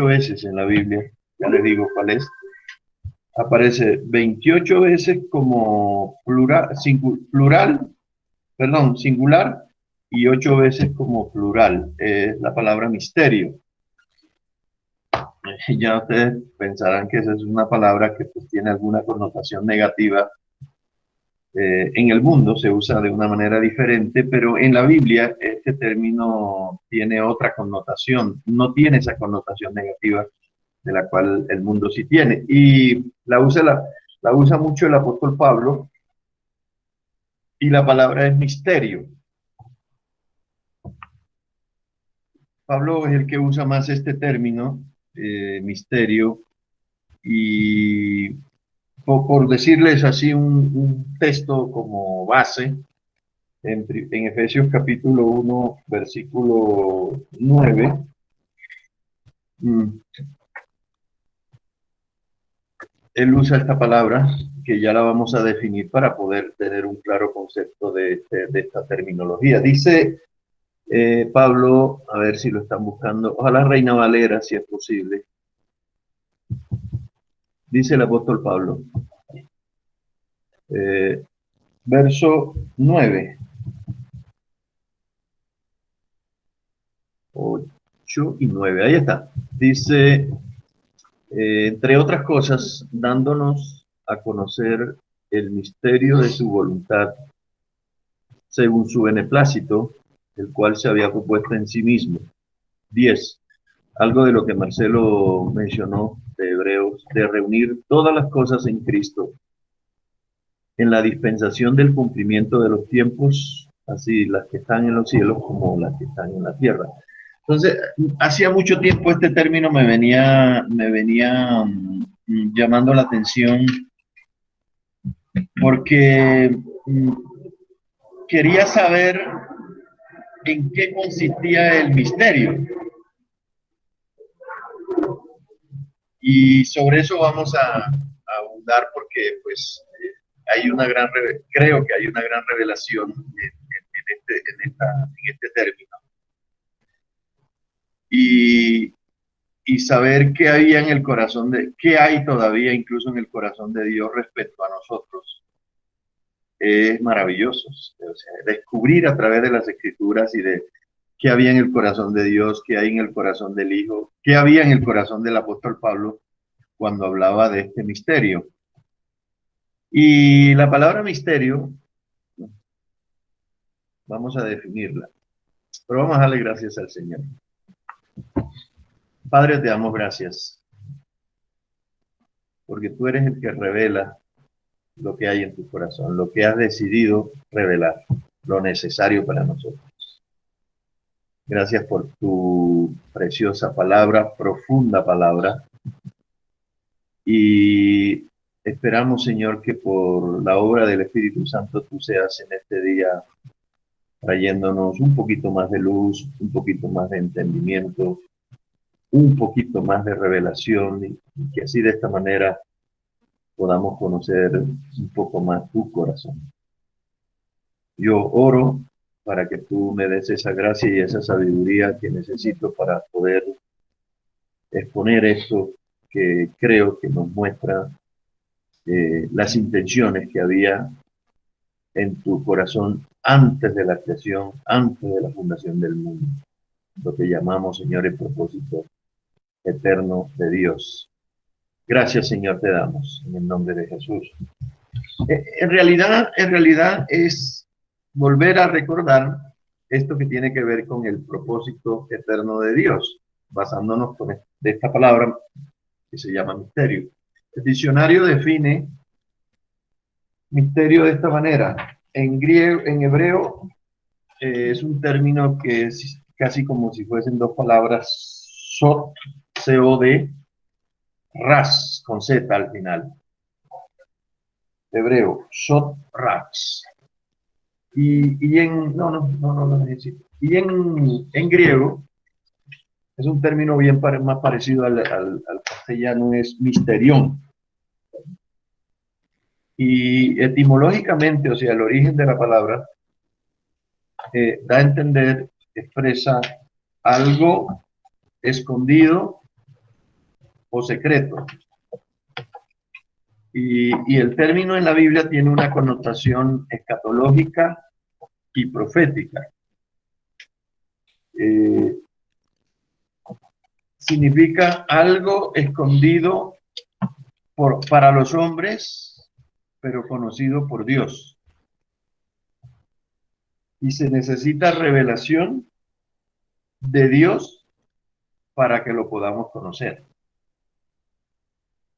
veces en la Biblia, ya les digo cuál es, aparece 28 veces como singular, y 8 veces como plural. Es la palabra misterio. Ya ustedes pensarán que esa es una palabra que pues, tiene alguna connotación negativa. En el mundo se usa de una manera diferente, pero en la Biblia este término tiene otra connotación, no tiene esa connotación negativa de la cual el mundo sí tiene. Y la usa mucho el apóstol Pablo, y la palabra es misterio. Pablo es el que usa más este término, misterio, y por decirles así un texto como base, en Efesios capítulo 1, versículo 9, él usa esta palabra que ya la vamos a definir para poder tener un claro concepto de esta terminología. Dice Pablo, a ver si lo están buscando, ojalá Reina Valera, si es posible. Dice el apóstol Pablo, verso 9, 8 y 9, ahí está. Dice, entre otras cosas, dándonos a conocer el misterio de su voluntad, según su beneplácito, el cual se había propuesto en sí mismo. 10. Algo de lo que Marcelo mencionó de Hebreos, de reunir todas las cosas en Cristo, en la dispensación del cumplimiento de los tiempos, así las que están en los cielos como las que están en la tierra. Entonces, hacía mucho tiempo este término me venía llamando la atención porque quería saber en qué consistía el misterio. Y sobre eso vamos a abundar porque pues creo que hay una gran revelación en este término. Y saber qué había en el corazón qué hay todavía incluso en el corazón de Dios respecto a nosotros es maravilloso. O sea, descubrir a través de las escrituras y de qué había en el corazón de Dios, qué hay en el corazón del Hijo, qué había en el corazón del apóstol Pablo cuando hablaba de este misterio. Y la palabra misterio, vamos a definirla, pero vamos a darle gracias al Señor. Padre, te damos gracias, porque tú eres el que revela lo que hay en tu corazón, lo que has decidido revelar, lo necesario para nosotros. Gracias por tu preciosa palabra, profunda palabra, y esperamos, Señor, que por la obra del Espíritu Santo tú seas en este día trayéndonos un poquito más de luz, un poquito más de entendimiento, un poquito más de revelación, y que así de esta manera podamos conocer un poco más tu corazón. Yo oro para que tú me des esa gracia y esa sabiduría que necesito para poder exponer esto que creo que nos muestra las intenciones que había en tu corazón antes de la creación, antes de la fundación del mundo, lo que llamamos, Señor, el propósito eterno de Dios. Gracias, Señor, te damos en el nombre de Jesús. En realidad es volver a recordar esto que tiene que ver con el propósito eterno de Dios, basándonos de esta palabra que se llama misterio. El diccionario define misterio de esta manera. En hebreo, es un término que es casi como si fuesen dos palabras, sod, C-O-D, ras, con Z al final. Hebreo, sod, ras. Y en griego, es un término bien más parecido al castellano, es misterión. Y etimológicamente, o sea, el origen de la palabra, expresa algo escondido o secreto. Y el término en la Biblia tiene una connotación escatológica y profética. Significa algo escondido para los hombres, pero conocido por Dios. Y se necesita revelación de Dios para que lo podamos conocer.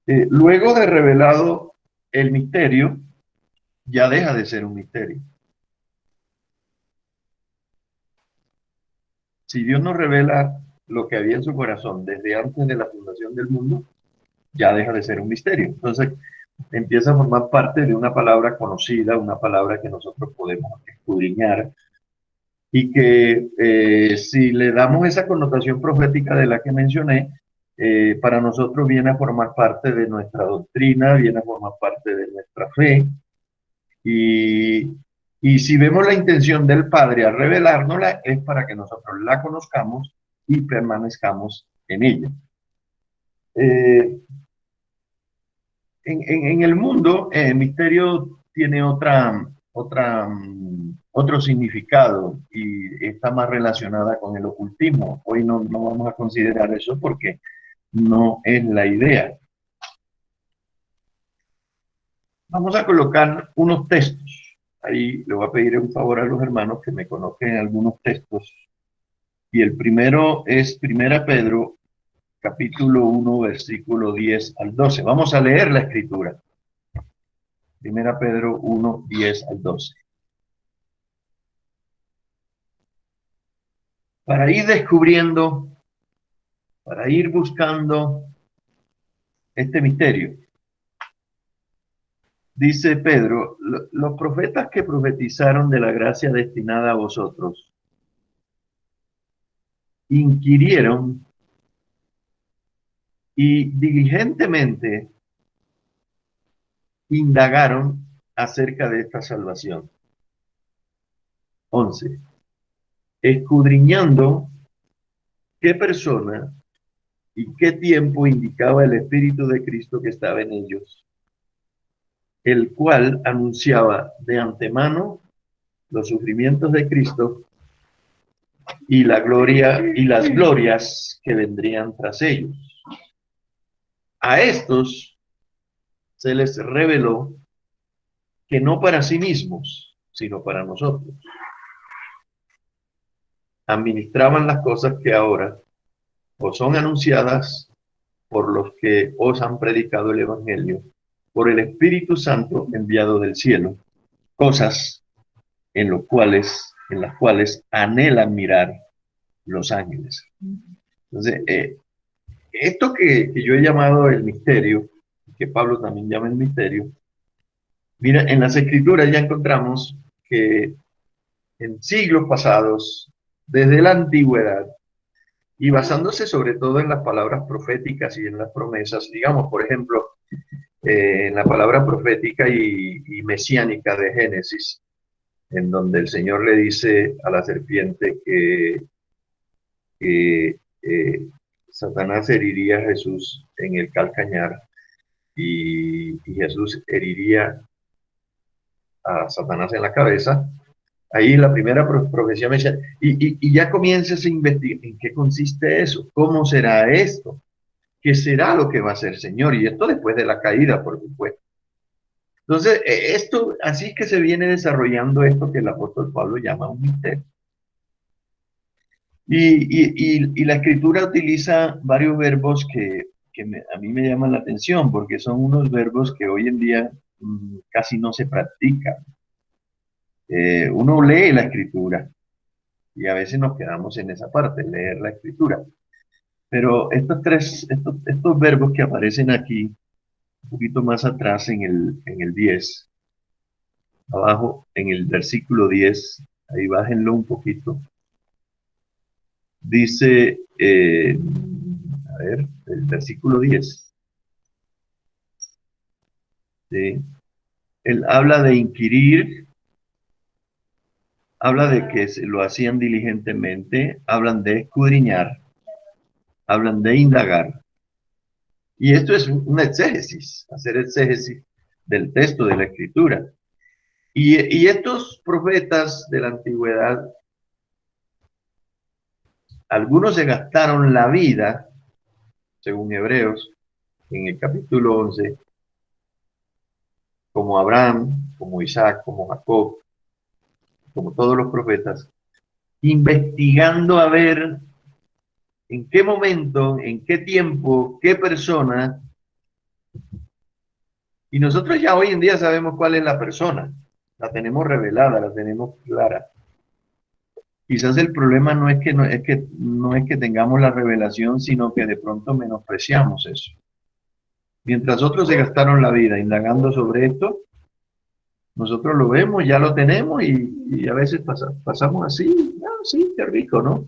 Luego de revelado el misterio, ya deja de ser un misterio. Si Dios nos revela lo que había en su corazón desde antes de la fundación del mundo, ya deja de ser un misterio. Entonces, empieza a formar parte de una palabra conocida, una palabra que nosotros podemos escudriñar, y que si le damos esa connotación profética de la que mencioné, para nosotros viene a formar parte de nuestra doctrina, viene a formar parte de nuestra fe, y si vemos la intención del Padre al revelárnosla, es para que nosotros la conozcamos y permanezcamos en ella. En el mundo, el misterio tiene otro significado y está más relacionada con el ocultismo. Hoy no vamos a considerar eso porque no es la idea. Vamos a colocar unos textos. Ahí le voy a pedir un favor a los hermanos que me coloquen algunos textos. Y el primero es 1 Pedro, capítulo 1, versículo 10 al 12. Vamos a leer la escritura. 1 Pedro 1, 10 al 12. Para ir descubriendo, para ir buscando este misterio. Dice Pedro, los profetas que profetizaron de la gracia destinada a vosotros, inquirieron y diligentemente indagaron acerca de esta salvación. 11. Escudriñando qué persona y qué tiempo indicaba el Espíritu de Cristo que estaba en ellos, el cual anunciaba de antemano los sufrimientos de Cristo y la gloria y las glorias que vendrían tras ellos. A estos se les reveló que no para sí mismos, sino para nosotros, administraban las cosas que ahora os son anunciadas por los que os han predicado el Evangelio, por el Espíritu Santo enviado del cielo, cosas en las cuales anhelan mirar los ángeles. Entonces, esto que yo he llamado el misterio, que Pablo también llama el misterio, mira, en las Escrituras ya encontramos que en siglos pasados, desde la antigüedad, y basándose sobre todo en las palabras proféticas y en las promesas, digamos, por ejemplo, en la palabra profética y mesiánica de Génesis, en donde el Señor le dice a la serpiente que Satanás heriría a Jesús en el calcañar y Jesús heriría a Satanás en la cabeza. Ahí la primera profecía me decía, y ya comienzas a investigar en qué consiste eso, cómo será esto, qué será lo que va a hacer Señor, y esto después de la caída, por supuesto. Entonces, esto, así es que se viene desarrollando esto que el apóstol Pablo llama un misterio. Y la escritura utiliza varios verbos que a mí me llaman la atención, porque son unos verbos que hoy en día casi no se practican. Uno lee la escritura y a veces nos quedamos en esa parte, leer la escritura. Pero estos verbos que aparecen aquí, un poquito más atrás en el 10, abajo en el versículo 10, ahí bájenlo un poquito. Dice, a ver, el versículo 10. ¿Sí? Él habla de inquirir, habla de que lo hacían diligentemente, hablan de escudriñar, hablan de indagar. Y esto es una exégesis, hacer exégesis del texto de la Escritura. Y estos profetas de la antigüedad, algunos se gastaron la vida, según Hebreos, en el capítulo 11, como Abraham, como Isaac, como Jacob, como todos los profetas, investigando a ver en qué momento, en qué tiempo, qué persona. Y nosotros ya hoy en día sabemos cuál es la persona, la tenemos revelada, la tenemos clara. Quizás el problema no es que tengamos la revelación, sino que de pronto menospreciamos eso. Mientras otros se gastaron la vida indagando sobre esto, nosotros lo vemos, ya lo tenemos y a veces pasamos así, ah, sí, qué rico, ¿no?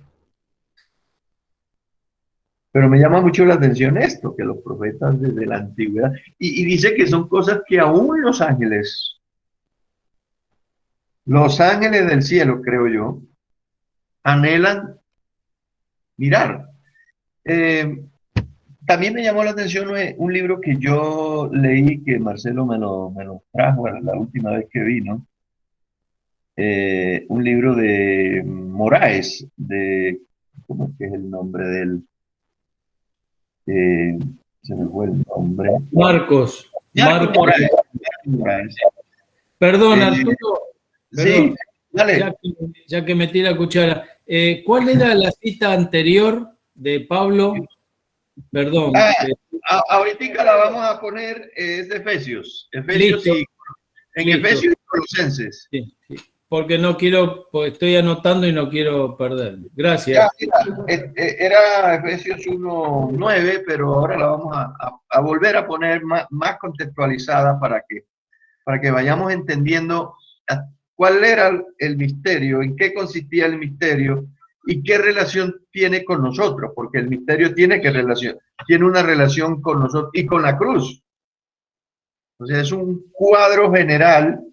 Pero me llama mucho la atención esto, que los profetas desde la antigüedad, y dice que son cosas que aún los ángeles del cielo, creo yo, anhelan mirar. Eh, También me llamó la atención un libro que yo leí, que Marcelo me lo trajo la última vez que vino, un libro de Moraes, ¿cómo es que es el nombre del? Eh, Se me fue el nombre. Marcos. Marco Moraes. Marco Moraes. Perdón, Eh, Arturo. sí, Perdón, dale. ya que metí la cuchara. ¿Cuál era la cita anterior de Pablo? Perdón. Ah, ahorita la vamos a poner, es de Efesios. Listo, En listo. Efesios y Colosenses. Sí, sí. Porque no quiero, porque estoy anotando y no quiero perderme. Ya, Gracias. mira, era Efesios 1:9, pero ahora la vamos a volver a poner más contextualizada para que vayamos entendiendo cuál era el misterio, en qué consistía el misterio y qué relación tiene con nosotros, porque el misterio tiene una relación con nosotros y con la cruz. O sea, es un cuadro general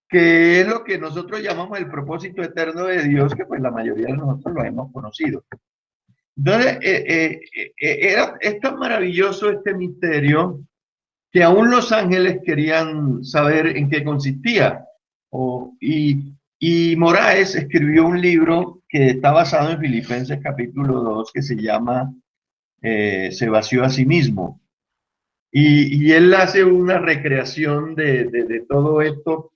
que es lo que nosotros llamamos el propósito eterno de Dios, que pues la mayoría de nosotros lo hemos conocido. Entonces, es tan maravilloso este misterio que aún los ángeles querían saber en qué consistía. Y Moraes escribió un libro que está basado en Filipenses capítulo 2, que se llama Se vació a sí mismo. Y él hace una recreación de todo esto,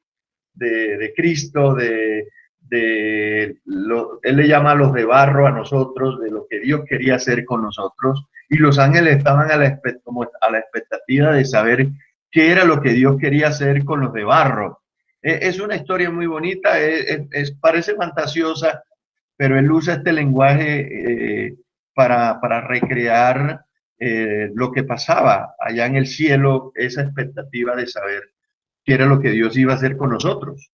de Cristo, él le llama a los de barro a nosotros, de lo que Dios quería hacer con nosotros, y los ángeles estaban como a la expectativa de saber qué era lo que Dios quería hacer con los de barro. Es una historia muy bonita, parece fantasiosa, pero él usa este lenguaje para recrear lo que pasaba allá en el cielo, esa expectativa de saber qué era lo que Dios iba a hacer con nosotros.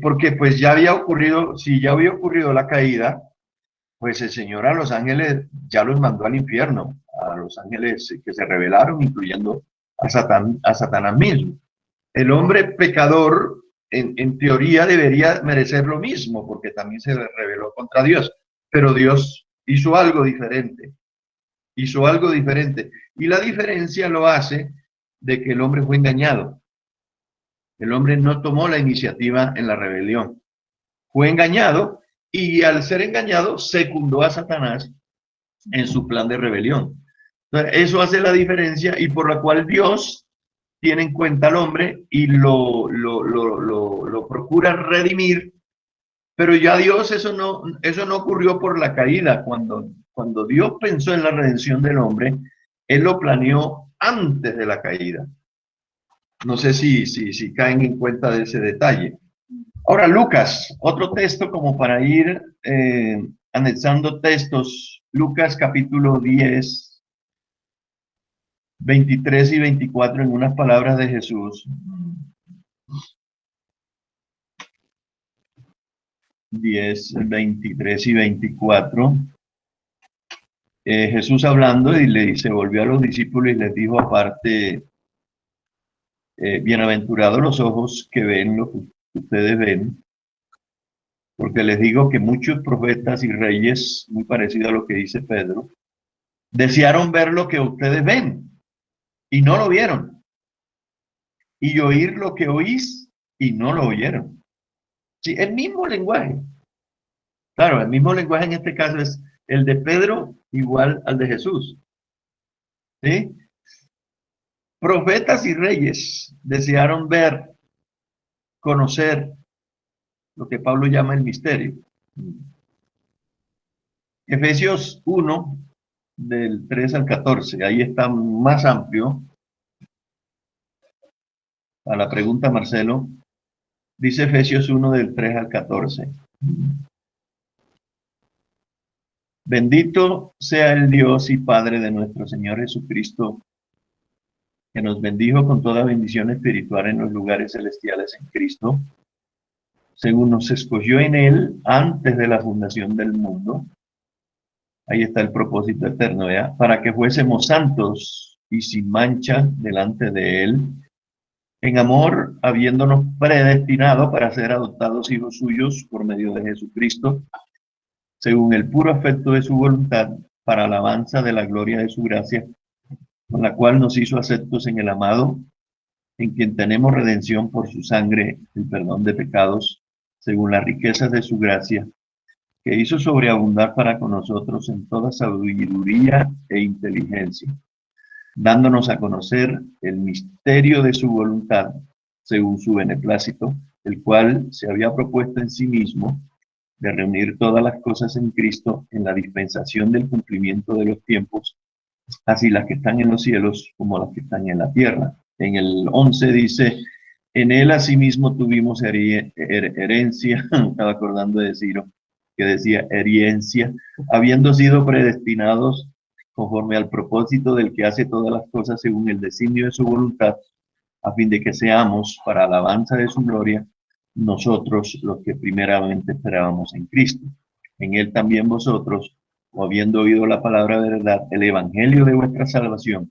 Porque pues ya había ocurrido, si ya había ocurrido la caída, pues el Señor a los ángeles ya los mandó al infierno, a los ángeles que se rebelaron, incluyendo a Satanás mismo. El hombre pecador, en teoría, debería merecer lo mismo, porque también se rebeló contra Dios, pero Dios hizo algo diferente, y la diferencia lo hace de que el hombre fue engañado. El hombre no tomó la iniciativa en la rebelión. Fue engañado y al ser engañado secundó a Satanás en su plan de rebelión. Entonces, eso hace la diferencia y por la cual Dios tiene en cuenta al hombre y lo procura redimir, pero ya Dios, eso no ocurrió por la caída. Cuando Dios pensó en la redención del hombre, Él lo planeó antes de la caída. No sé si caen en cuenta de ese detalle. Ahora, Lucas, otro texto como para ir anexando textos. Lucas capítulo 10, 23 y 24 en unas palabras de Jesús. 10, 23 y 24. Jesús hablando y se volvió a los discípulos y les dijo aparte, bienaventurados los ojos que ven lo que ustedes ven, porque les digo que muchos profetas y reyes, muy parecido a lo que dice Pedro, Desearon ver lo que ustedes ven y no lo vieron. Y oír lo que oís y no lo oyeron. Sí, el mismo lenguaje. Claro, el mismo lenguaje en este caso es el de Pedro igual al de Jesús. ¿Sí? Profetas y reyes desearon ver, conocer lo que Pablo llama el misterio. Efesios 1, del 3 al 14, ahí está más amplio. A la pregunta, Marcelo, dice Efesios 1, del 3 al 14. Bendito sea el Dios y Padre de nuestro Señor Jesucristo, que nos bendijo con toda bendición espiritual en los lugares celestiales en Cristo, según nos escogió en Él antes de la fundación del mundo. Ahí está el propósito eterno, ¿ya? Para que fuésemos santos y sin mancha delante de Él, en amor, habiéndonos predestinado para ser adoptados hijos suyos por medio de Jesucristo, según el puro afecto de su voluntad, para alabanza de la gloria de su gracia, con la cual nos hizo aceptos en el amado, en quien tenemos redención por su sangre, el perdón de pecados, según las riquezas de su gracia, que hizo sobreabundar para con nosotros en toda sabiduría e inteligencia, dándonos a conocer el misterio de su voluntad, según su beneplácito, el cual se había propuesto en sí mismo de reunir todas las cosas en Cristo en la dispensación del cumplimiento de los tiempos, así las que están en los cielos como las que están en la tierra. En el 11 dice, en él asimismo tuvimos herencia, estaba acordando de Ciro, que decía herencia, habiendo sido predestinados conforme al propósito del que hace todas las cosas según el designio de su voluntad, a fin de que seamos, para alabanza de su gloria, nosotros los que primeramente esperábamos en Cristo. En él también vosotros, o habiendo oído la palabra de verdad, el evangelio de vuestra salvación,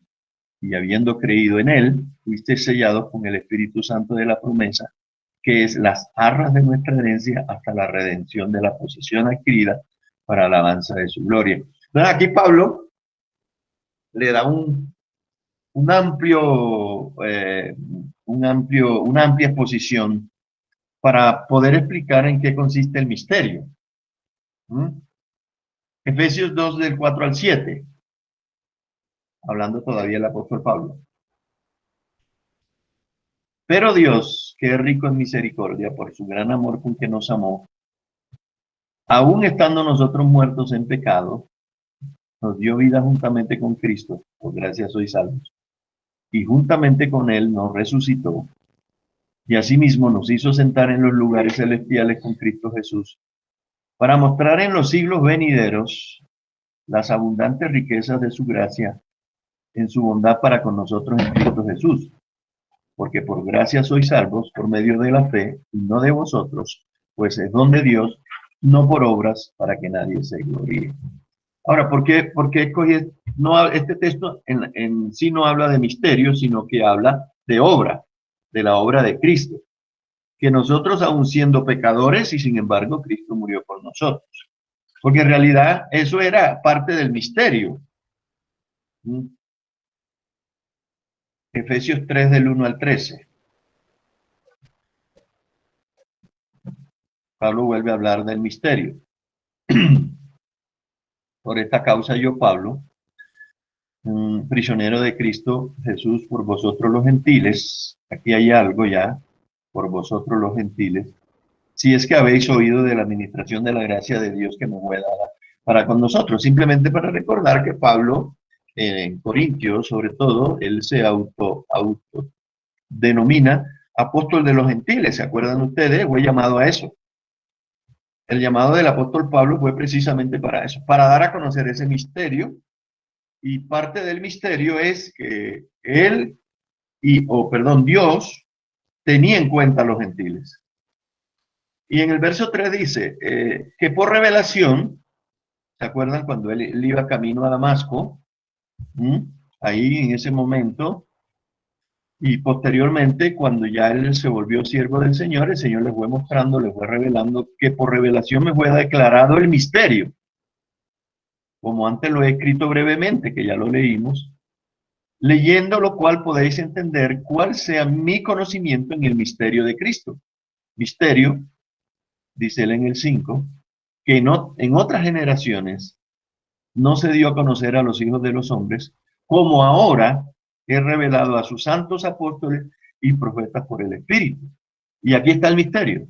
y habiendo creído en él, fuisteis sellados con el Espíritu Santo de la promesa, que es las arras de nuestra herencia hasta la redención de la posesión adquirida para alabanza de su gloria. Entonces aquí Pablo le da una amplia exposición para poder explicar en qué consiste el misterio. Efesios 2, del 4 al 7, hablando todavía el apóstol Pablo. Pero Dios, que es rico en misericordia, por su gran amor con que nos amó, aun estando nosotros muertos en pecado, nos dio vida juntamente con Cristo, por gracia sois salvos, y juntamente con él nos resucitó, y asimismo nos hizo sentar en los lugares celestiales con Cristo Jesús, para mostrar en los siglos venideros las abundantes riquezas de su gracia en su bondad para con nosotros en Cristo Jesús. Porque por gracia sois salvos por medio de la fe, y no de vosotros, pues es don de Dios, no por obras, para que nadie se gloríe. Ahora, ¿por qué escogí? No, este texto en sí no habla de misterio, sino que habla de obra, de la obra de Cristo. Que nosotros, aun siendo pecadores, y sin embargo Cristo murió por nosotros. Porque en realidad eso era parte del misterio. Efesios 3, del 1 al 13. Pablo vuelve a hablar del misterio. Por esta causa yo, Pablo, prisionero de Cristo Jesús, por vosotros los gentiles, aquí hay algo ya, por vosotros los gentiles, si es que habéis oído de la administración de la gracia de Dios que nos fue dada para con nosotros, simplemente para recordar que Pablo, en Corintios, sobre todo, él se auto denomina apóstol de los gentiles, ¿se acuerdan ustedes? Fue llamado a eso. El llamado del apóstol Pablo fue precisamente para eso, para dar a conocer ese misterio, y parte del misterio es que Dios tenía en cuenta a los gentiles. Y en el verso 3 dice que por revelación, ¿se acuerdan cuando él iba camino a Damasco? Ahí en ese momento, y posteriormente cuando ya él se volvió siervo del Señor, el Señor le fue mostrando, le fue revelando que por revelación me fue declarado el misterio. como antes lo he escrito brevemente, que ya lo leímos, leyendo lo cual podéis entender cuál sea mi conocimiento en el misterio de Cristo. Misterio, dice él en el 5, que no, en otras generaciones no se dio a conocer a los hijos de los hombres, como ahora es revelado a sus santos apóstoles y profetas por el Espíritu. Y aquí está el misterio.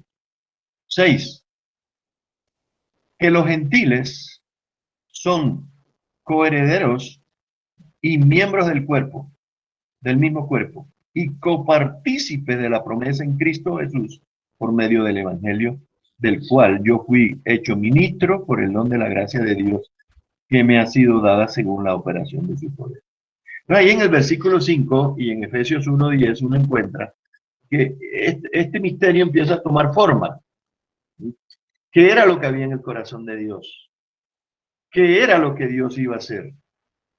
6. Que los gentiles son coherederos y miembros del cuerpo, del mismo cuerpo, y copartícipes de la promesa en Cristo Jesús por medio del Evangelio, del cual yo fui hecho ministro por el don de la gracia de Dios que me ha sido dada según la operación de su poder. Ahí en el versículo 5 y en Efesios 1:10 uno encuentra que este misterio empieza a tomar forma. ¿Qué era lo que había en el corazón de Dios? ¿Qué era lo que Dios iba a hacer?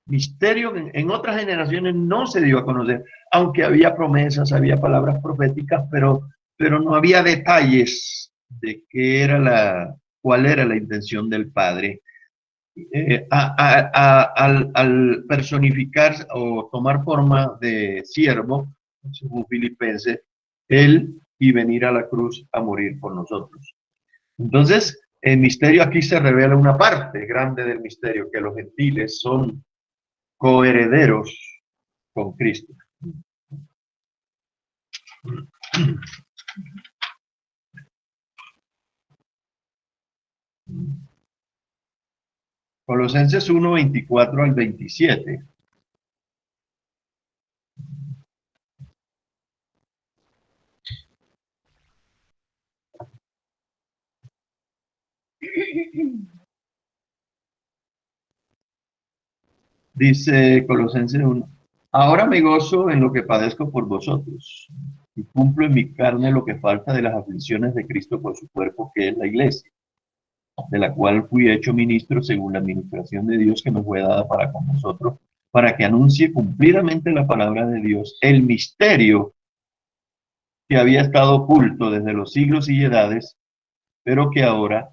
Misterio que en otras generaciones no se dio a conocer, aunque había promesas, había palabras proféticas, pero no había detalles de cuál era la intención del Padre. Al personificar o tomar forma de siervo, según Filipenses, él y venir a la cruz a morir por nosotros. Entonces, el misterio aquí se revela una parte grande del misterio, que los gentiles son coherederos con Cristo. Colosenses 1:24 al 27. Dice Colosenses 1, ahora me gozo en lo que padezco por vosotros y cumplo en mi carne lo que falta de las aflicciones de Cristo por su cuerpo, que es la iglesia, de la cual fui hecho ministro según la administración de Dios que me fue dada para con vosotros, para que anuncie cumplidamente la palabra de Dios, el misterio que había estado oculto desde los siglos y edades, pero que ahora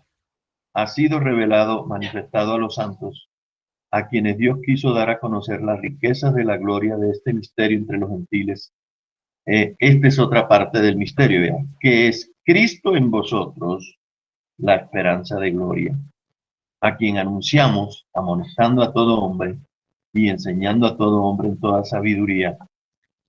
ha sido revelado, manifestado a los santos, a quienes Dios quiso dar a conocer las riquezas de la gloria de este misterio entre los gentiles. Esta es otra parte del misterio, vean, que es Cristo en vosotros, la esperanza de gloria, a quien anunciamos, amonestando a todo hombre y enseñando a todo hombre en toda sabiduría,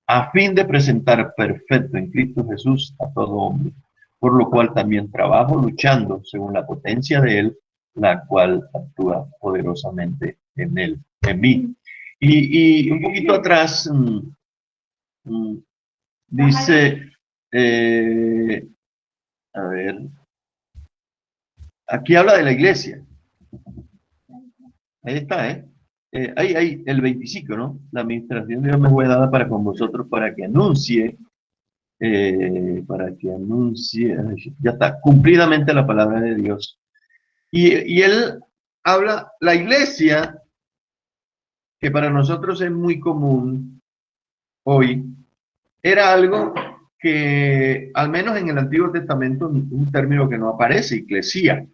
a fin de presentar perfecto en Cristo Jesús a todo hombre, por lo cual también trabajo luchando según la potencia de él, la cual actúa poderosamente en él, en mí. Y un poquito atrás dice, a ver, aquí habla de la iglesia. Ahí está, ahí, el 25, ¿no? La administración de Dios me fue dada para con vosotros para que anuncie, ya está, cumplidamente la palabra de Dios. Y él habla, la iglesia, que para nosotros es muy común hoy, era algo que, al menos en el Antiguo Testamento, un término que no aparece, eclesia,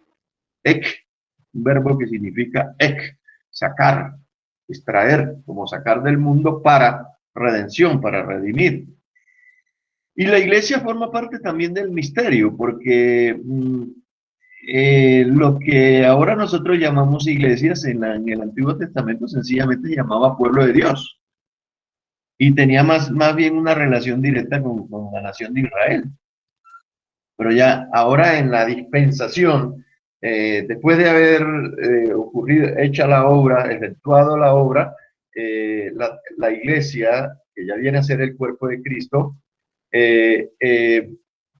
ek, un verbo que significa ek, sacar, extraer, como sacar del mundo para redención, para redimir. Y la iglesia forma parte también del misterio, porque lo que ahora nosotros llamamos iglesias en el Antiguo Testamento sencillamente llamaba pueblo de Dios. Y tenía más bien una relación directa con la nación de Israel. Pero ya ahora en la dispensación, después de haber ocurrido, hecha la obra, efectuado la obra, la iglesia, que ya viene a ser el cuerpo de Cristo,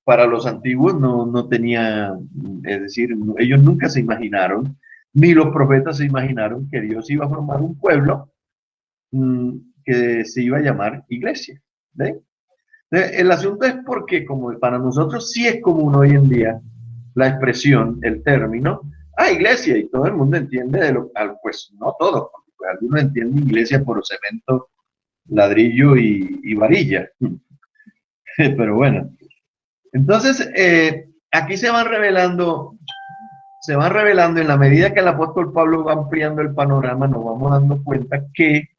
para los antiguos no tenía, es decir, ellos nunca se imaginaron, ni los profetas se imaginaron que Dios iba a formar un pueblo que se iba a llamar iglesia. ¿Ven? El asunto es porque, como para nosotros sí es común hoy en día la expresión, el término, iglesia, y todo el mundo entiende pues no todo, porque pues, algunos entienden iglesia por cemento, ladrillo y varilla. Pero bueno, entonces aquí se van revelando se van revelando en la medida que el apóstol Pablo va ampliando el panorama, nos vamos dando cuenta que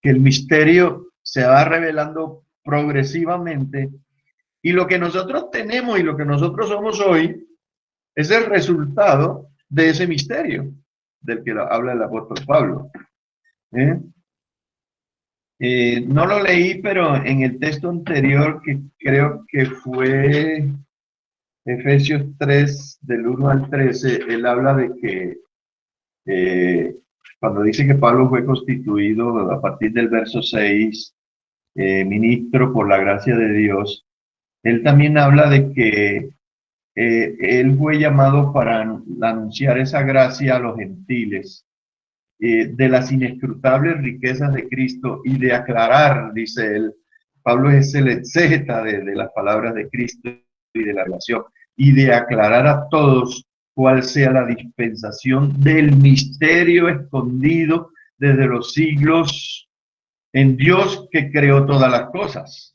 el misterio se va revelando progresivamente y lo que nosotros tenemos y lo que nosotros somos hoy es el resultado de ese misterio del que habla el apóstol Pablo. No lo leí, pero en el texto anterior, que creo que fue Efesios 3, del 1 al 13, él habla de que cuando dice que Pablo fue constituido a partir del verso 6, ministro por la gracia de Dios, él también habla de que él fue llamado para anunciar esa gracia a los gentiles, de las inescrutables riquezas de Cristo y de aclarar, dice él, Pablo es el exégeta de las palabras de Cristo y de la relación, y de aclarar a todos cuál sea la dispensación del misterio escondido desde los siglos en Dios que creó todas las cosas,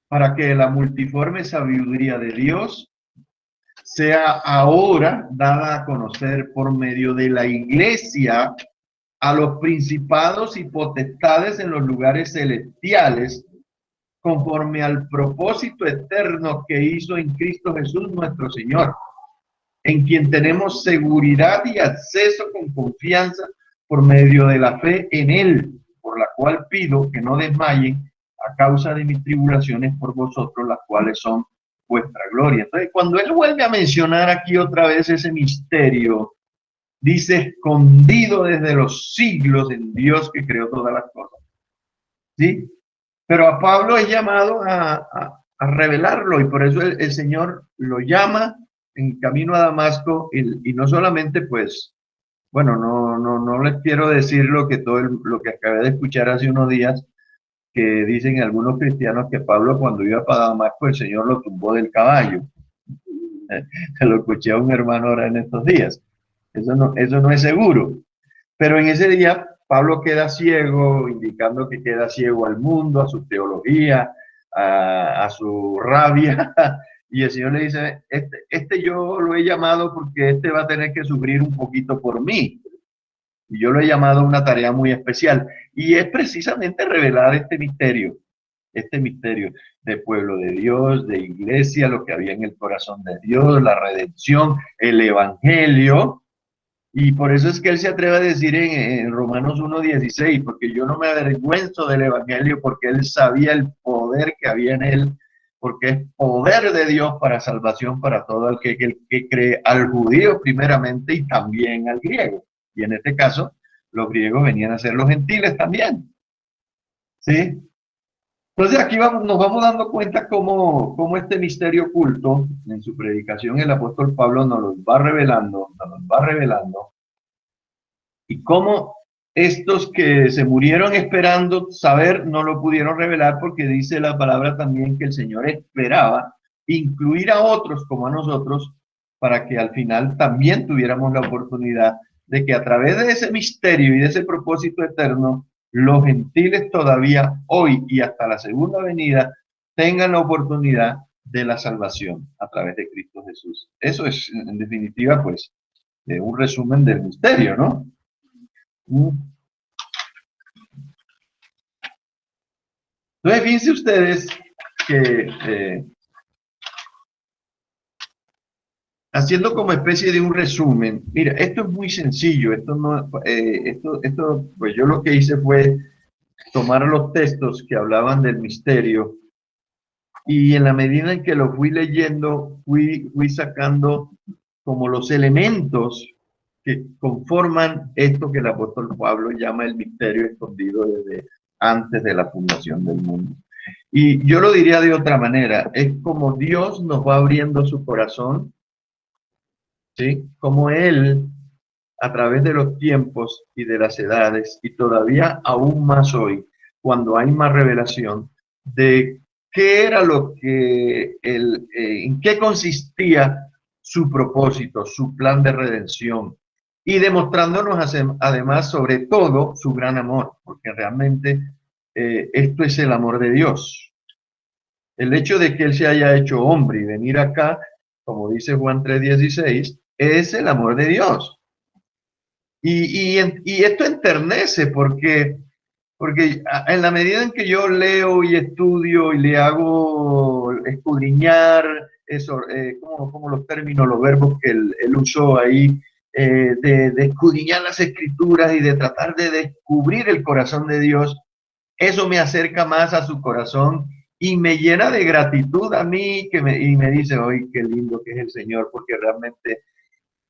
para que la multiforme sabiduría de Dios sea ahora dada a conocer por medio de la iglesia a los principados y potestades en los lugares celestiales, conforme al propósito eterno que hizo en Cristo Jesús nuestro Señor, en quien tenemos seguridad y acceso con confianza por medio de la fe en Él, por la cual pido que no desmayen a causa de mis tribulaciones por vosotros, las cuales son vuestra gloria. Entonces, cuando él vuelve a mencionar aquí otra vez ese misterio, dice escondido desde los siglos en Dios que creó todas las cosas. ¿Sí? Pero a Pablo es llamado a revelarlo y por eso el Señor lo llama en camino a Damasco y no solamente pues, bueno, no les quiero decir lo que lo que acabé de escuchar hace unos días, que dicen algunos cristianos que Pablo cuando iba para Damasco el Señor lo tumbó del caballo. Se lo escuché a un hermano ahora en estos días. Eso no es seguro. Pero en ese día Pablo queda ciego, indicando que queda ciego al mundo, a su teología, a su rabia. Y el Señor le dice, este yo lo he llamado porque este va a tener que sufrir un poquito por mí. Y yo lo he llamado una tarea muy especial. Y es precisamente revelar este misterio de pueblo de Dios, de iglesia, lo que había en el corazón de Dios, la redención, el evangelio. Y por eso es que él se atreve a decir en Romanos 1:16, porque yo no me avergüenzo del evangelio, porque él sabía el poder que había en él, porque es poder de Dios para salvación para todo el que cree, al judío primeramente y también al griego. Y en este caso, los griegos venían a ser los gentiles también. ¿Sí? Entonces aquí nos vamos dando cuenta cómo este misterio oculto, en su predicación el apóstol Pablo nos lo va revelando, y cómo estos que se murieron esperando saber no lo pudieron revelar porque dice la palabra también que el Señor esperaba incluir a otros como a nosotros para que al final también tuviéramos la oportunidad de que a través de ese misterio y de ese propósito eterno, los gentiles todavía hoy y hasta la segunda venida tengan la oportunidad de la salvación a través de Cristo Jesús. Eso es, en definitiva, pues, un resumen del misterio, ¿no? Entonces, fíjense ustedes que haciendo como especie de un resumen, mira, esto es muy sencillo, pues yo lo que hice fue tomar los textos que hablaban del misterio y en la medida en que lo fui leyendo, fui sacando como los elementos que conforman esto que el apóstol Pablo llama el misterio escondido desde antes de la fundación del mundo. Y yo lo diría de otra manera, es como Dios nos va abriendo su corazón, ¿sí? Como Él, a través de los tiempos y de las edades, y todavía aún más hoy, cuando hay más revelación, de qué era lo que, en qué consistía su propósito, su plan de redención, y demostrándonos además sobre todo su gran amor, porque realmente esto es el amor de Dios. El hecho de que Él se haya hecho hombre y venir acá, como dice Juan 3:16, es el amor de Dios. Y esto enternece porque en la medida en que yo leo y estudio y le hago escudriñar eso, como los términos, los verbos que él usó ahí, de escudriñar las escrituras y de tratar de descubrir el corazón de Dios, eso me acerca más a su corazón y me llena de gratitud a mí y me dice, hoy qué lindo que es el Señor, porque realmente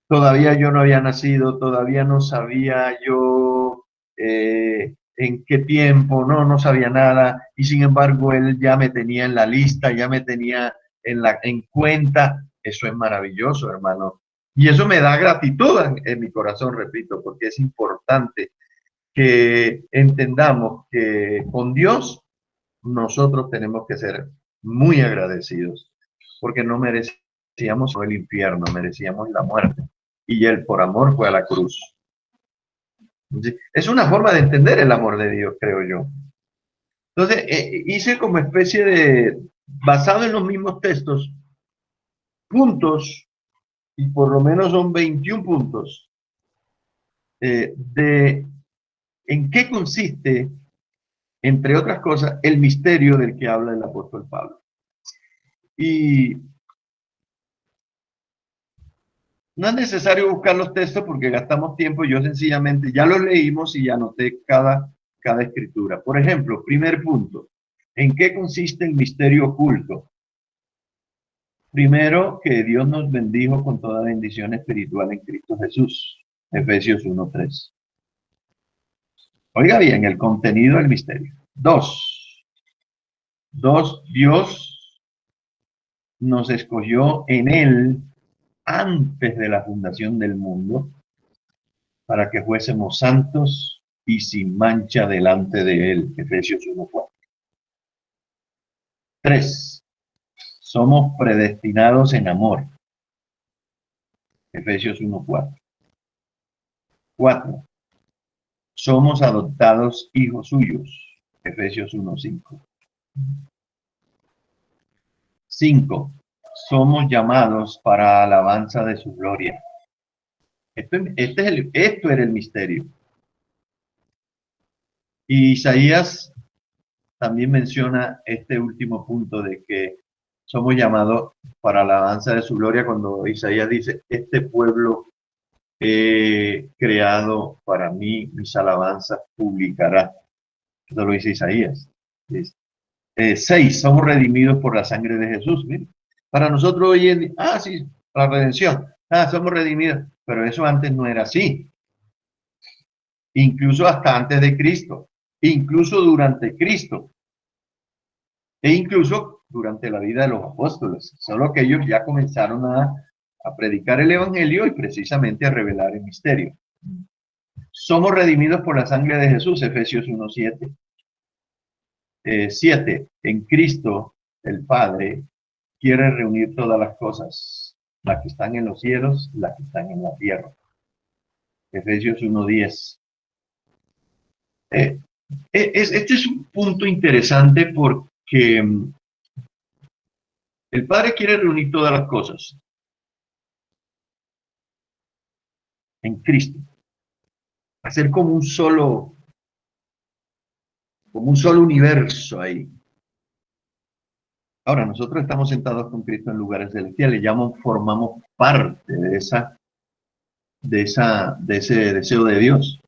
todavía yo no había nacido, todavía no sabía yo en qué tiempo, no sabía nada, y sin embargo él ya me tenía en la lista, ya me tenía en cuenta. Eso es maravilloso, hermano. Y eso me da gratitud en mi corazón, repito, porque es importante que entendamos que con Dios nosotros tenemos que ser muy agradecidos, porque no merecíamos el infierno, merecíamos la muerte. Y él por amor fue a la cruz. Es una forma de entender el amor de Dios, creo yo. Entonces, hice como especie de, basado en los mismos textos, puntos, y por lo menos son 21 puntos, de en qué consiste, entre otras cosas, el misterio del que habla el apóstol Pablo. Y no es necesario buscar los textos porque gastamos tiempo. Yo sencillamente ya los leímos y anoté cada escritura. Por ejemplo, primer punto. ¿En qué consiste el misterio oculto? Primero, que Dios nos bendijo con toda bendición espiritual en Cristo Jesús. Efesios 1:3. Oiga bien, el contenido del misterio. Dos, Dios nos escogió en Él antes de la fundación del mundo para que fuésemos santos y sin mancha delante de Él. Efesios 1:4. 3. Somos predestinados en amor. Efesios 1:4. 4. Somos adoptados hijos suyos. Efesios 1:5. 5. Somos llamados para alabanza de su gloria. Esto era el misterio. Y Isaías también menciona este último punto de que somos llamados para alabanza de su gloria, cuando Isaías dice, este pueblo he creado para mí, mis alabanzas publicará. Eso lo dice Isaías. 6. Somos redimidos por la sangre de Jesús. Miren. Para nosotros hoy en día, sí, la redención. Somos redimidos. Pero eso antes no era así. Incluso hasta antes de Cristo. Incluso durante Cristo. E incluso durante la vida de los apóstoles. Solo que ellos ya comenzaron a predicar el evangelio y precisamente a revelar el misterio. Somos redimidos por la sangre de Jesús. Efesios 1:7. 7. En Cristo, el Padre quiere reunir todas las cosas, las que están en los cielos, las que están en la tierra. Efesios 1:10. Este es un punto interesante porque el Padre quiere reunir todas las cosas en Cristo, hacer como un solo universo ahí. Ahora, nosotros estamos sentados con Cristo en lugares celestiales, ya formamos parte de ese deseo de Dios.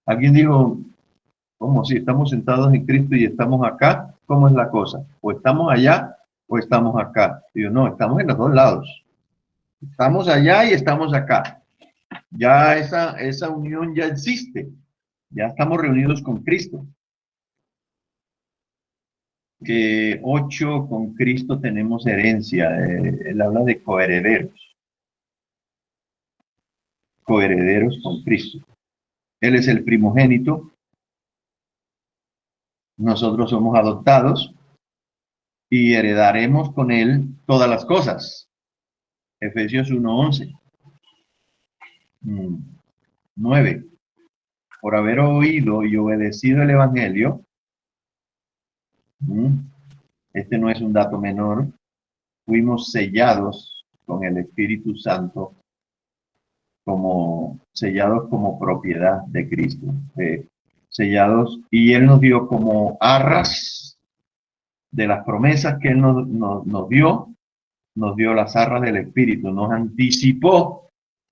Alguien dijo, ¿cómo si estamos sentados en Cristo y estamos acá? ¿Cómo es la cosa? ¿O estamos allá o estamos acá? Digo, no, estamos en los dos lados. Estamos allá y estamos acá. Ya esa unión ya existe. Ya estamos reunidos con Cristo. 8, con Cristo tenemos herencia. Él habla de coherederos. Coherederos con Cristo. Él es el primogénito. Nosotros somos adoptados y heredaremos con él todas las cosas. Efesios 1:11. 9. Por haber oído y obedecido el evangelio. Este no es un dato menor. fuimos sellados con el Espíritu Santo, como sellados como propiedad de Cristo, sellados, y Él nos dio como arras de las promesas que Él nos dio las arras del Espíritu, nos anticipó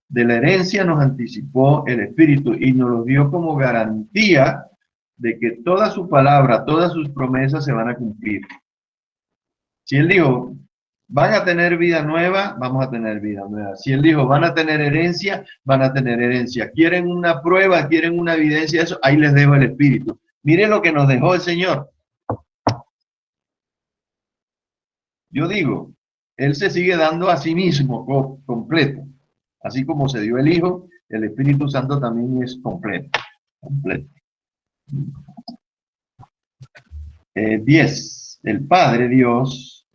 de la herencia, nos anticipó el Espíritu y nos lo dio como garantía de que toda su palabra, todas sus promesas se van a cumplir. Si Él dijo, van a tener vida nueva, vamos a tener vida nueva. Si Él dijo, van a tener herencia, van a tener herencia. Quieren una prueba, quieren una evidencia de eso, ahí les dejo el Espíritu. Miren lo que nos dejó el Señor. Yo digo, Él se sigue dando a sí mismo completo. Así como se dio el Hijo, el Espíritu Santo también es completo. 10. El Padre Dios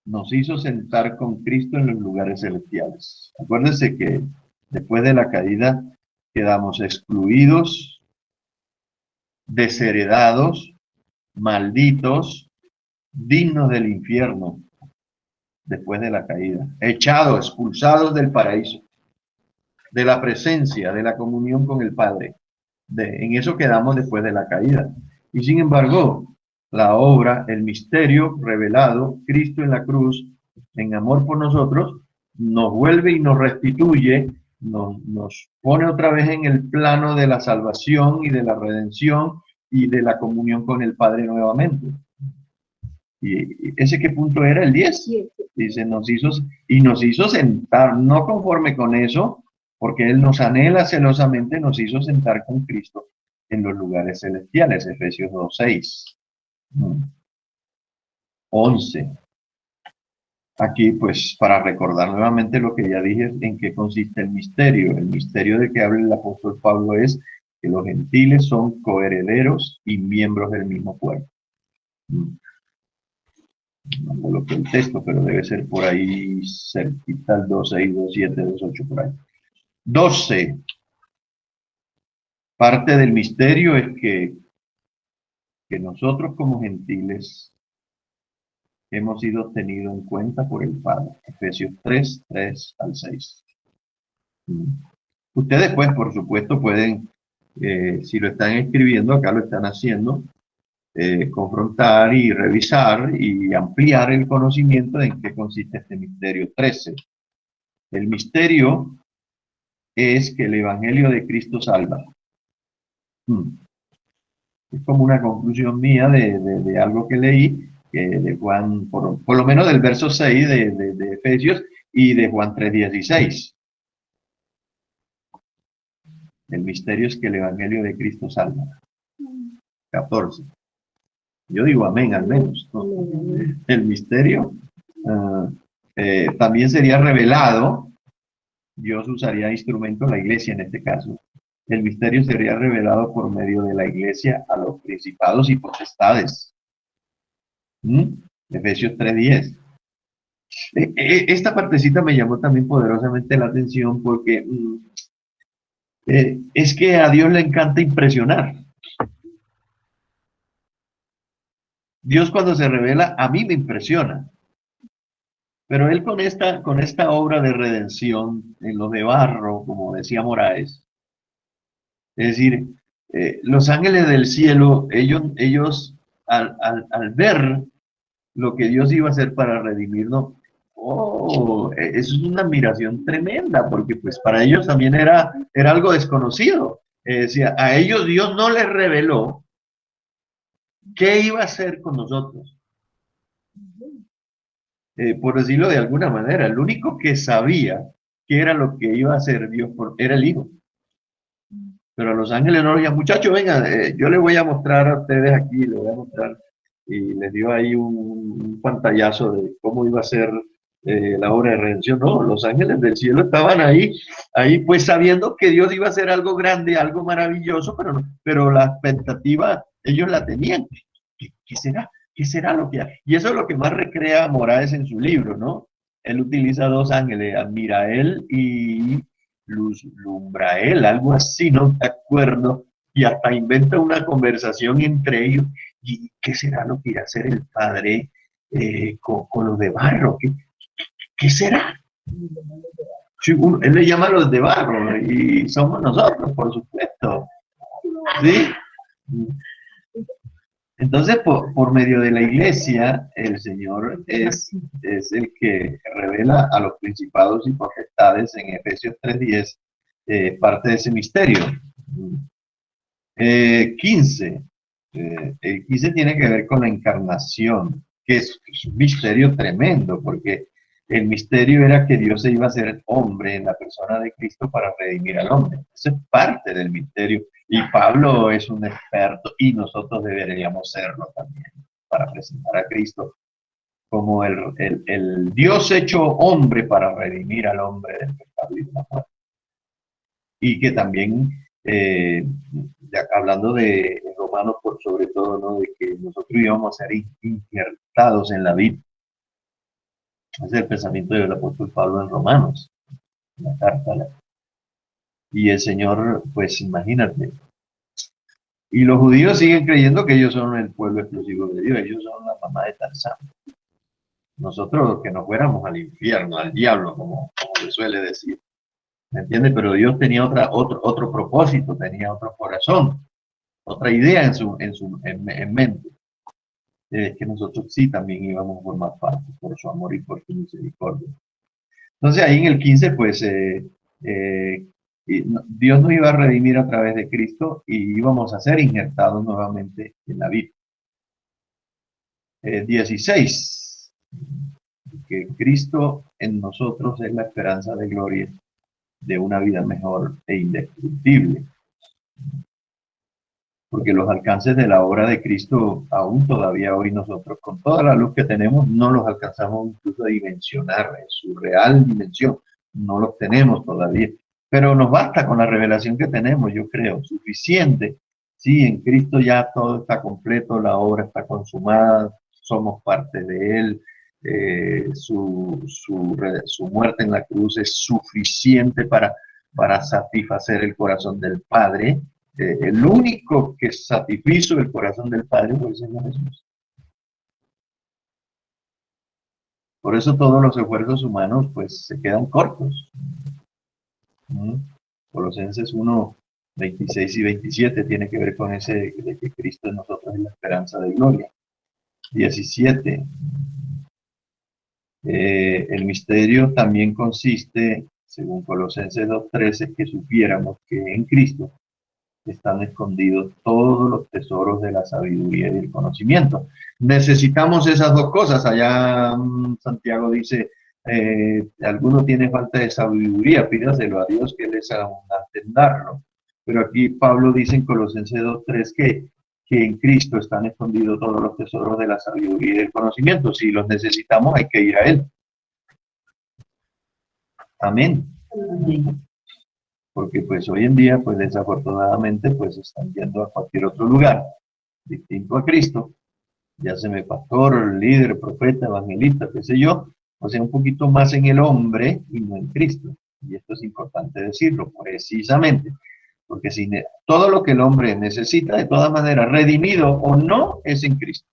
nos hizo sentar con Cristo en los lugares celestiales. Acuérdense que después de la caída quedamos excluidos, desheredados, malditos, dignos del infierno después de la caída, echados, expulsados del paraíso, de la presencia, de la comunión con el Padre. En eso quedamos después de la caída. Y sin embargo, la obra, el misterio revelado, Cristo en la cruz, en amor por nosotros, nos vuelve y nos restituye, nos pone otra vez en el plano de la salvación y de la redención y de la comunión con el Padre nuevamente. ¿Y ese qué punto era? El 10. Dice, nos hizo sentar, no conforme con eso, porque Él nos anhela celosamente, nos hizo sentar con Cristo en los lugares celestiales. Efesios 2:6. 11. Aquí, pues, para recordar nuevamente lo que ya dije, en qué consiste el misterio. El misterio de que habla el apóstol Pablo es que los gentiles son coherederos y miembros del mismo cuerpo. No coloqué el texto, pero debe ser por ahí cerquita, el 2:6, 2:7, 2:8, por ahí. 12. Parte del misterio es que nosotros como gentiles hemos sido tenidos en cuenta por el Padre. Efesios 3:3-6. Ustedes, pues, por supuesto, pueden, si lo están escribiendo, acá lo están haciendo, confrontar y revisar y ampliar el conocimiento de en qué consiste este misterio. 13. El misterio es que el Evangelio de Cristo salva. Es como una conclusión mía de algo que leí, de Juan, por lo menos del verso 6 de Efesios y de Juan 3:16. El misterio es que el Evangelio de Cristo salva. 14. Yo digo amén al menos, ¿no? El misterio también sería revelado. Dios usaría instrumento, la iglesia en este caso. El misterio sería revelado por medio de la iglesia a los principados y potestades. Efesios 3:10. Esta partecita me llamó también poderosamente la atención porque es que a Dios le encanta impresionar. Dios cuando se revela, a mí me impresiona. Pero Él con esta obra de redención, en lo de barro, como decía Moraes, es decir, los ángeles del cielo, ellos al ver lo que Dios iba a hacer para redimirnos, eso es una admiración tremenda, porque pues para ellos también era algo desconocido. Decía, a ellos Dios no les reveló qué iba a hacer con nosotros. Por decirlo de alguna manera, el único que sabía qué era lo que iba a hacer Dios era el Hijo. Pero a los ángeles no les decían, muchachos, vengan, yo les voy a mostrar a ustedes aquí, les voy a mostrar, y les dio ahí un pantallazo de cómo iba a ser la obra de redención. No, los ángeles del cielo estaban ahí pues sabiendo que Dios iba a hacer algo grande, algo maravilloso, pero la expectativa ellos la tenían. ¿Qué será? ¿Qué será lo que hay? Y eso es lo que más recrea Moraes en su libro, ¿no? Él utiliza dos ángeles, Admirael y Lumbrael, algo así, no me acuerdo, y hasta inventa una conversación entre ellos. ¿Y qué será lo que irá a hacer el Padre con los de barro. ¿Qué será? Sí, él le llama a los de barro y somos nosotros, por supuesto. ¿Sí? Entonces, por medio de la iglesia, el Señor es el que revela a los principados y potestades en Efesios 3:10 parte de ese misterio. 15. El 15 tiene que ver con la encarnación, que es un misterio tremendo, porque el misterio era que Dios se iba a hacer hombre en la persona de Cristo para redimir al hombre. Eso es parte del misterio. Y Pablo es un experto y nosotros deberíamos serlo también para presentar a Cristo como el Dios hecho hombre para redimir al hombre del pecado y de la muerte. Y que también, hablando de Romanos por sobre todo, ¿no? De que nosotros íbamos a ser injertados en la vida. Ese es el pensamiento del apóstol Pablo en Romanos, en la carta. Y el Señor, pues imagínate. Y los judíos siguen creyendo que ellos son el pueblo exclusivo de Dios, ellos son la mamá de Tarzán. Nosotros que nos fuéramos al infierno, al diablo, como se suele decir. ¿Me entiendes? Pero Dios tenía otro propósito, tenía otro corazón, otra idea en mente. Que nosotros sí también íbamos a formar parte por su amor y por su misericordia. Entonces ahí en el 15, pues Dios nos iba a redimir a través de Cristo y íbamos a ser injertados nuevamente en la vida. 16, que Cristo en nosotros es la esperanza de gloria de una vida mejor e indestructible. Porque los alcances de la obra de Cristo, aún todavía hoy nosotros, con toda la luz que tenemos, no los alcanzamos incluso a dimensionar en su real dimensión. No los tenemos todavía. Pero nos basta con la revelación que tenemos, yo creo, suficiente. Sí, en Cristo ya todo está completo, la obra está consumada, somos parte de Él. Su muerte en la cruz es suficiente para satisfacer el corazón del Padre. El único que satisfizo el corazón del Padre fue el Señor Jesús. Por eso todos los esfuerzos humanos pues se quedan cortos. Colosenses 1, 26 y 27 tiene que ver con ese de que Cristo en nosotros es la esperanza de gloria. 17. El misterio también consiste, según Colosenses 2:13, que supiéramos que en Cristo están escondidos todos los tesoros de la sabiduría y del conocimiento. Necesitamos esas dos cosas. Allá Santiago dice, alguno tiene falta de sabiduría, pídaselo a Dios que les abundante en darlo. Pero aquí Pablo dice en Colosenses 2:3 que en Cristo están escondidos todos los tesoros de la sabiduría y del conocimiento. Si los necesitamos, hay que ir a Él. Amén. Amén. Porque pues hoy en día, pues desafortunadamente, pues están yendo a cualquier otro lugar, distinto a Cristo, ya se me pastor, líder, profeta, evangelista, qué sé yo, o sea, un poquito más en el hombre y no en Cristo. Y esto es importante decirlo, precisamente, porque si todo lo que el hombre necesita, de todas maneras, redimido o no, es en Cristo.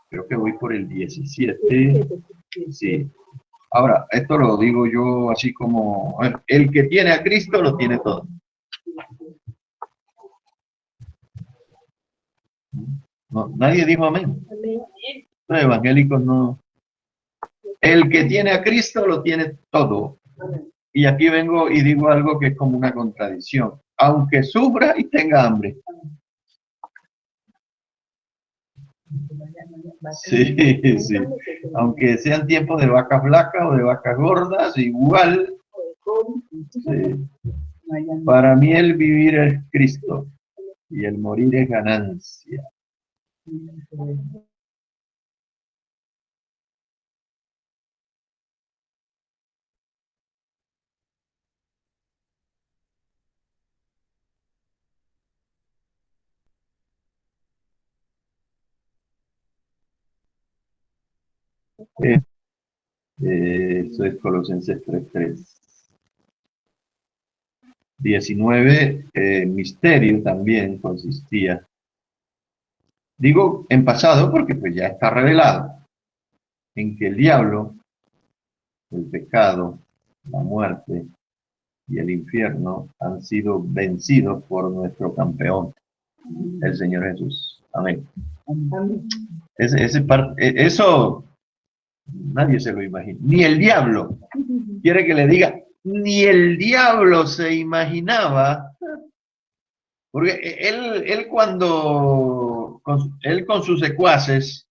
Creo que voy por el 17. Sí. Ahora, esto lo digo yo así como, el que tiene a Cristo lo tiene todo. No, nadie dijo amén. Los evangélicos no. El que tiene a Cristo lo tiene todo. Y aquí vengo y digo algo que es como una contradicción. Aunque sufra y tenga hambre. Sí, sí. Aunque sean tiempos de vacas flacas o de vacas gordas, igual. Sí. Para mí el vivir es Cristo y el morir es ganancia. Eso es Colosenses 3:3. 19, misterio también consistía Digo en pasado porque pues ya está revelado en que el diablo, el pecado, la muerte y el infierno han sido vencidos por nuestro campeón, el Señor Jesús. Amén. Eso nadie se lo imagina. Ni el diablo. Quiere que le diga, ni el diablo se imaginaba, porque él cuando, él con sus secuaces,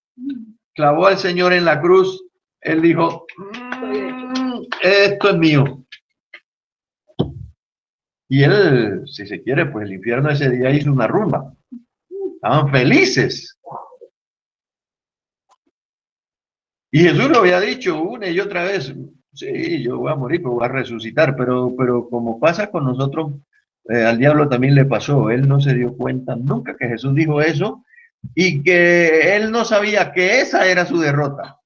clavó al Señor en la cruz, él dijo, esto es mío. Y él, si se quiere, pues el infierno ese día hizo una rumba. Estaban felices. Y Jesús lo había dicho una y otra vez, sí, yo voy a morir, pero voy a resucitar, pero como pasa con nosotros, al diablo también le pasó, él no se dio cuenta nunca que Jesús dijo eso y que él no sabía que esa era su derrota.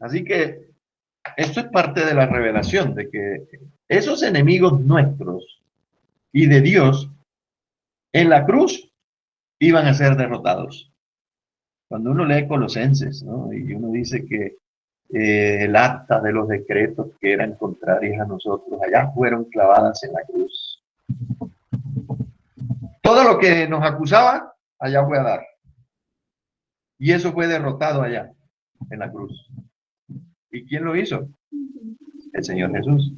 Así que esto es parte de la revelación, de que esos enemigos nuestros y de Dios en la cruz iban a ser derrotados. Cuando uno lee Colosenses, ¿no? Y uno dice que el acta de los decretos que eran contrarios a nosotros, allá fueron clavadas en la cruz. Todo lo que nos acusaba, allá fue a dar. Y eso fue derrotado allá, en la cruz. ¿Y quién lo hizo? El Señor Jesús.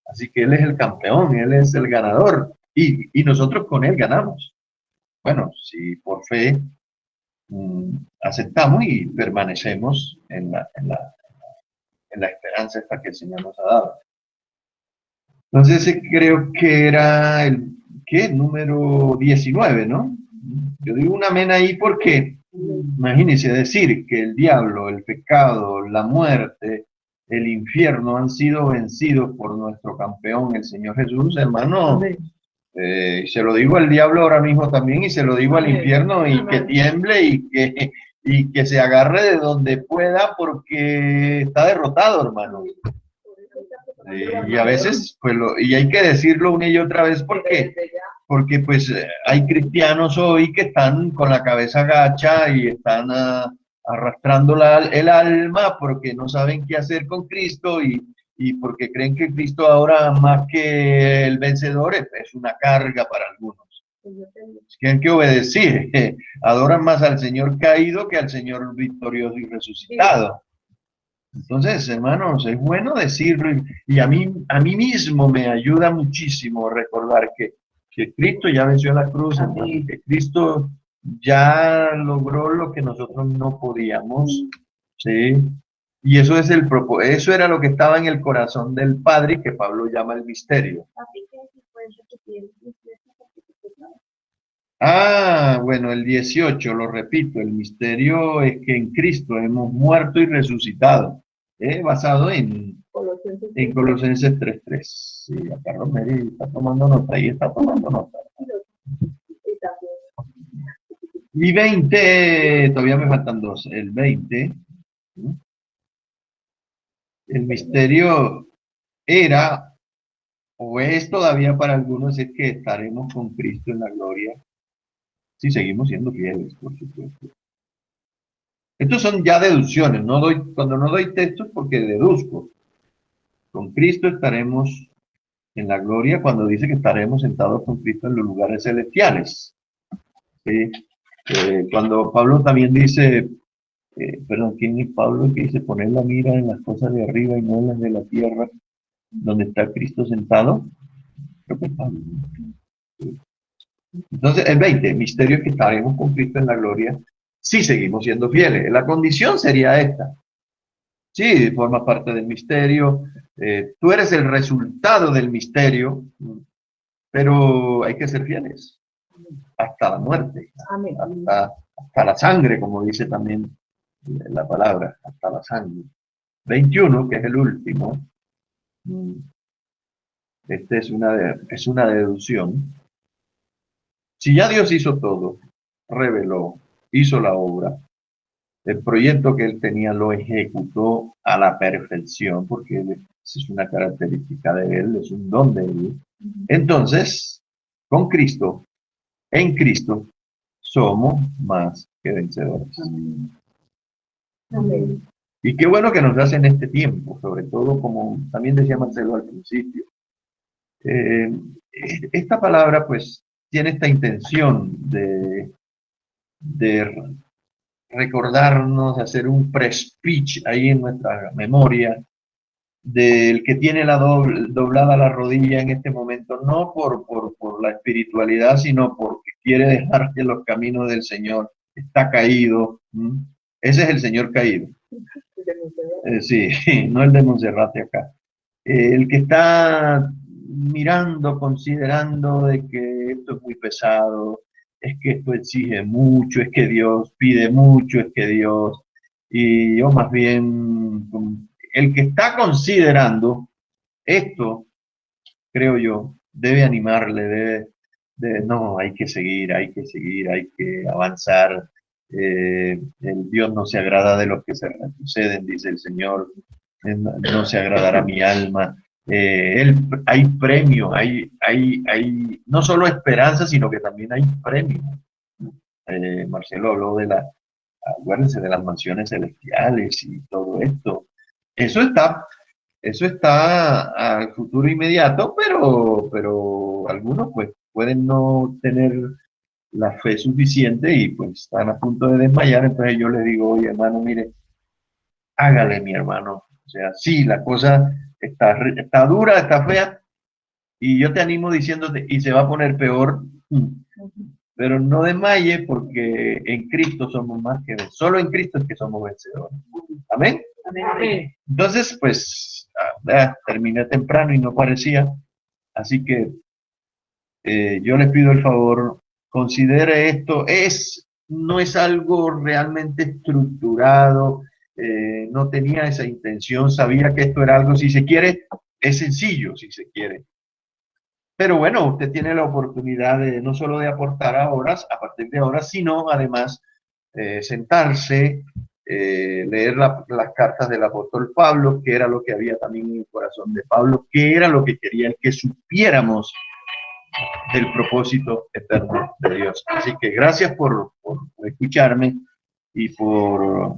Así que Él es el campeón, Él es el ganador. Y nosotros con Él ganamos. Bueno, si por fe aceptamos y permanecemos en la esperanza esta que el Señor nos ha dado. Entonces creo que era el número 19, ¿no? Yo digo un amén ahí porque, imagínense, decir que el diablo, el pecado, la muerte, el infierno han sido vencidos por nuestro campeón, el Señor Jesús, hermano. Se lo digo al diablo ahora mismo también y se lo digo al infierno y que tiemble y que se agarre de donde pueda porque está derrotado, hermano. Y a veces, pues, y hay que decirlo una y otra vez porque pues hay cristianos hoy que están con la cabeza agacha y están arrastrando el alma porque no saben qué hacer con Cristo y porque creen que Cristo ahora más que el vencedor es una carga para algunos. Tienen que obedecer, adoran más al Señor caído que al Señor victorioso y resucitado. Entonces, hermanos, es bueno decirlo y a mí mismo me ayuda muchísimo recordar que Cristo ya venció la cruz, que Cristo ya logró lo que nosotros no podíamos, ¿sí? Y eso es eso era lo que estaba en el corazón del Padre que Pablo llama el misterio. Bueno, el 18, lo repito, el misterio es que en Cristo hemos muerto y resucitado, basado en Colosenses 3:3. Sí, acá Romero está tomando nota, y está tomando nota. Y 20, todavía me faltan dos, el 20, ¿no? El misterio era, o es todavía para algunos, es que estaremos con Cristo en la gloria, si seguimos siendo fieles, por supuesto. Estos son ya deducciones, cuando no doy textos porque deduzco. Con Cristo estaremos en la gloria cuando dice que estaremos sentados con Cristo en los lugares celestiales. Cuando Pablo también dice, ¿quién es Pablo? Que dice poner la mira en las cosas de arriba y no en las de la tierra, donde está Cristo sentado. Creo que es Pablo. Entonces, el 20, misterio es que estaremos con Cristo en la gloria si seguimos siendo fieles. La condición sería esta. Sí, forma parte del misterio. Tú eres el resultado del misterio, pero hay que ser fieles hasta la muerte, hasta la sangre, como dice también la palabra, hasta la sangre. 21, que es el último. Este es una deducción. Si ya Dios hizo todo, reveló, hizo la obra, el proyecto que él tenía lo ejecutó a la perfección, porque es una característica de él, es un don de él. Entonces, con Cristo, en Cristo, somos más que vencedores. Amén. Y qué bueno que nos hace en este tiempo, sobre todo como también decía Marcelo al principio. Esta palabra pues tiene esta intención de recordarnos, de hacer un pre-speech ahí en nuestra memoria, del que tiene doblada la rodilla en este momento, no por la espiritualidad, sino porque quiere dejar que los caminos del Señor está caído. Ese es el Señor caído. Sí, no el de Monserrate acá. El que está mirando, considerando de que esto es muy pesado, es que esto exige mucho, es que Dios pide mucho, es que Dios, y yo más bien, el que está considerando esto, creo yo, debe animarle, no, hay que seguir, hay que avanzar. El Dios no se agrada de los que se retroceden, dice el Señor, no se agradará mi alma. Hay premio, hay no solo esperanza, sino que también hay premio. Marcelo habló acuérdense de las mansiones celestiales y todo esto. Eso está al futuro inmediato, pero algunos pues pueden no tener la fe suficiente y pues están a punto de desmayar. Entonces yo les digo, oye hermano, mire, hágale mi hermano. O sea, sí, la cosa está dura, está fea, y yo te animo diciéndote, y se va a poner peor, pero no desmaye porque en Cristo somos más que vencedores. Solo en Cristo es que somos vencedores. Amén. Amén. Entonces, pues, terminé temprano y no parecía, así que yo les pido el favor, considere esto, no es algo realmente estructurado, no tenía esa intención, sabía que esto era algo, si se quiere, es sencillo, si se quiere. Pero bueno, usted tiene la oportunidad de no solo de aportar a partir de ahora, sino además sentarse, leer las cartas del apóstol Pablo, que era lo que había también en el corazón de Pablo, que era lo que quería el que supiéramos del propósito eterno de Dios. Así que gracias por escucharme y por